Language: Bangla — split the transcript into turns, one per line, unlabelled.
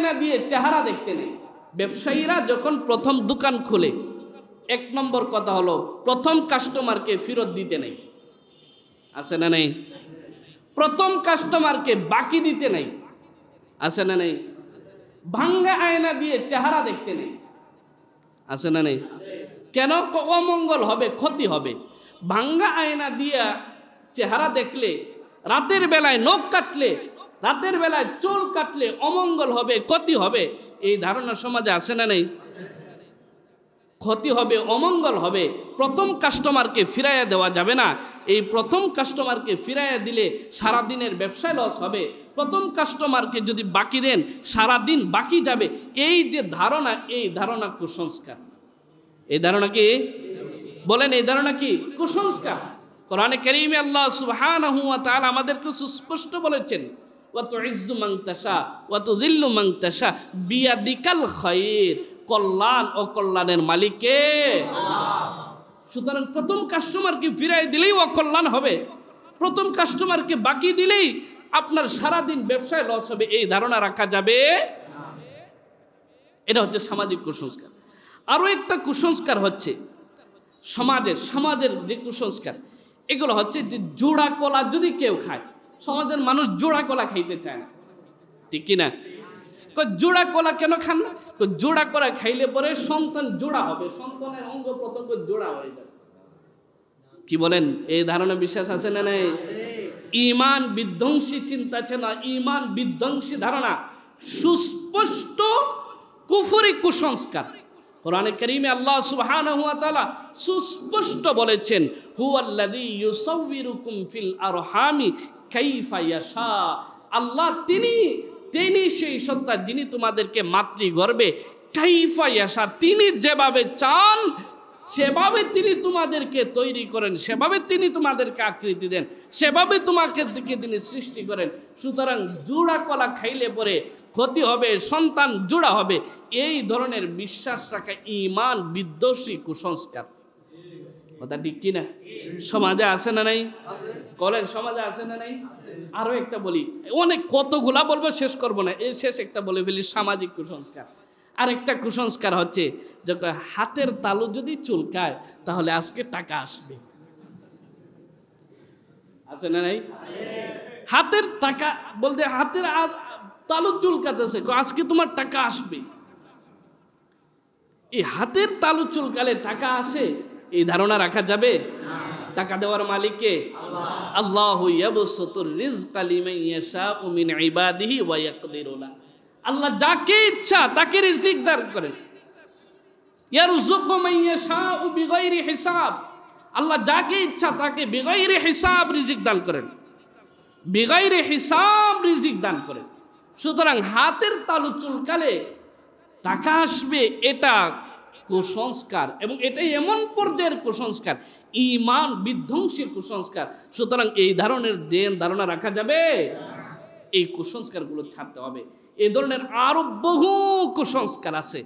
আয়না দিয়ে চেহারা দেখতে নেই। ব্যবসায়ীরা যখন প্রথম দোকান খুলে 1 নম্বর কথা হলো প্রথম কাস্টমারকে ফেরত দিতে নেই। আছে না নেই? প্রথম কাস্টমারকে বাকি দিতে নেই। আছে না নেই? ভাঙ্গা আয়না দিয়ে চেহারা দেখতে নেই। আছে না নেই? কেন? অমঙ্গল হবে, ক্ষতি হবে। ভাঙ্গা আয়না দিয়া চেহারা দেখলে, রাতের বেলায় নখ কাটলে, রাতের বেলায় চুল কাটলে অমঙ্গল হবে, ক্ষতি হবে। এই ধারণা সমাজে আছে না নেই? ক্ষতি হবে, অমঙ্গল হবে। প্রথম কাস্টমারকে ফিরাইয়া দেওয়া যাবে না। এই প্রথম কাস্টমারকে ফিরাইয়া দিলে সারাদিনের ব্যবসায় লস হবে। প্রথম কাস্টমারকে যদি বাকি দেন সারাদিন বাকি যাবে। এই যে ধারণা, এই ধারণা কুসংস্কার। এই ধারণা কি বলেন? এই ধারণা কি কুসংস্কার। কোরআনে কারীমে আল্লাহ সুবহানাহু ওয়া তাআলা আমাদেরকে সুস্পষ্ট বলেছেন, ওয়া তুইজ্জু মান তাশা ওয়া তুযিল্লু মান তাশা বিয়াদিকাল খায়র। কল্যাণ ও কল্যাণের মালিক কে? আল্লাহ। সুতরাং প্রথম কাস্টমারকে ফিরাই দিলেই অকল্যাণ হবে, প্রথম কাস্টমারকে বাকি দিলেই আপনার সারাদিন ব্যবসায় লস হবে। এই ধারণা রাখা যাবে? এটা হচ্ছে সামাজিক কুসংস্কার। আরো একটা কুসংস্কার হচ্ছে সমাজের যে কুসংস্কার, এগুলো হচ্ছে যে জোড়া কলা যদি কেউ খায়, সমাজের মানুষ জোড়া কলা খাইতে চায় না, ঠিক কিনা? জোড়া কলা কেন খান না? জোড়া কলা খাইলে পরে সন্তান জোড়া হবে, সন্তানের অঙ্গ প্রত্যঙ্গ জোড়া হয়ে যাবে। কি বলেন? এই ধারণা বিশ্বাস আছে না নাই? ঈমান বিধ্বংসী চিন্তা আছে না, ঈমান বিধ্বংসী ধারণা, সুস্পষ্ট কুফরি কুসংস্কার। কোরআনে কারীমে আল্লাহ সুবহানাহু ওয়া তাআলা সুস্পষ্ট বলেছেন, হুয়াল্লাযী ইউসাউবিরুকুম ফিল আরহামি কাইফা ইয়াশা। আল্লাহ তিনি সেই সত্তা যিনি তোমাদেরকে মাতৃগর্ভে কাইফা ইয়াশা, তিনি যেভাবে চান সেভাবে তিনি তোমাদেরকে তৈরি করেন, সেভাবে তিনি তোমাদেরকে আকৃতি দেন, সেভাবে তোমাকে তিনি সৃষ্টি করেন। সুতরাং জোড়া কলা খাইলে পরে ক্ষতি হবে, সন্তান জোড়া হবে, এই ধরনের বিশ্বাস রাখা ঈমান বিদ্বেষী কুসংস্কার। কথা ঠিক কিনা? সমাজে আছে না নাই? বলেন, সমাজে আছে না নাই? আরো একটা বলি, অনেক কতগুলা বলবো, শেষ করবো না, এই শেষ একটা বলে ফেলি। সামাজিক কুসংস্কার আরেকটা কুসংস্কার হচ্ছে, যখন হাতের তালু যদি চুলকায় তাহলে আজকে টাকা আসবে। আছে না নাই? হাতের টাকা বলতে হাতের তালু চুলকাতেছে, আজকে তোমার টাকা আসবে। এই হাতের তালু চুলকালে টাকা আসে, এই ধারণা রাখা যাবে? টাকা দেওয়ার মালিক কে? আল্লাহ। আল্লাহু ইয়াবসুতুর রিজকা লিমান ইয়াশাউ মিন ইবাদিহি ওয়া ইয়াকদিরু লাহু। আল্লাহ যাকে ইচ্ছা তাকে রিজিক দান করেন। ইয়ারযুকু মান ইয়াশাউ বিগাইরি হিসাব। আল্লাহ যাকে ইচ্ছা তাকে বিগাইরি হিসাব রিজিক দান করেন, বিগাইরি হিসাব রিজিক দান করেন। সুতরাং হাতের তালু চুলকালে টাকা আসবে, এটা কুসংস্কার, এবং এটাই এমন পর্যায়ের কুসংস্কার, ঈমান বিধ্বংসী কুসংস্কার। সুতরাং এই ধরনের ধারণা রাখা যাবে? এই কুসংস্কারগুলো ছাড়তে হবে। এই ধরনের আরো বহু কুসংস্কার আছে।